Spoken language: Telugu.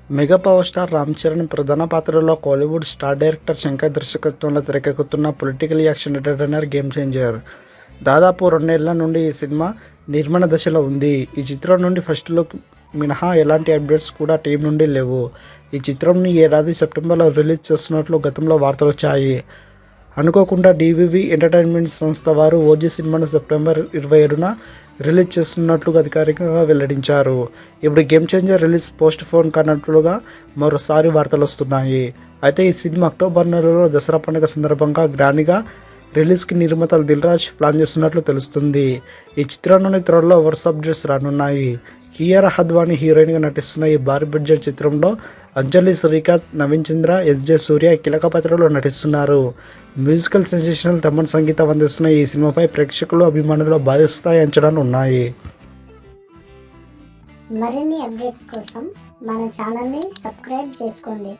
Mega power star Ram Charan ప్రధాన పాత్రలో కోలీవుడ్ స్టార్ డైరెక్టర్ శంకర్ దర్శకత్వంలో తెరకెక్కుతున్న political action entertainer game changer. దాదాపు 2 నెలల నుండి ఈ సినిమా నిర్మాణ దశలో ఉంది. ఈ చిత్రం నుండి ఫస్ట్ లుక్ మినహా ఎలాంటి అప్డేట్స్ కూడా టీం నుండి లేవు. ఈ చిత్రంని ఈ ఏడాది సెప్టెంబర్లో రిలీజ్ చేస్తున్నట్లు గతంలో వార్తలు వచ్చాయి. అనుకోకుండా డివివి ఎంటర్టైన్మెంట్ సంస్థ వారు ఓజీ సినిమాను సెప్టెంబర్ 27న రిలీజ్ చేస్తున్నట్లు అధికారికంగా వెల్లడించారు. ఇప్పుడు game changer release postpone కానట్లుగా మరోసారి వార్తలు వస్తున్నాయి. అయితే ఈ సినిమా అక్టోబర్ నెలలో దసరా పండుగ సందర్భంగా గ్రాండ్గా రిలీజ్కి నిర్మాతలు దిల్ రాజు ప్లాన్ చేస్తున్నట్లు తెలుస్తుంది. ఈ చిత్రం నుండి త్వరలో వరుస అప్డేట్స్ రానున్నాయి. కియారా అద్వానీ హీరోయిన్గా నటిస్తున్న ఈ భారీ బడ్జెట్ చిత్రంలో అంజలి శ్రీకాంత్, నవీన్ చంద్ర, ఎస్జే సూర్య కీలక పాత్రలో నటిస్తున్నారు. మ్యూజికల్ సెన్సేషనల్ తమన్ సంగీతం అందిస్తున్న ఈ సినిమాపై ప్రేక్షకులు, అభిమానులు భారీ స్థాయి అంచనాలు ఉన్నాయి. మరిన్ని అప్డేట్స్ కోసం మన ఛానల్ని సబ్స్క్రైబ్ చేసుకోండి.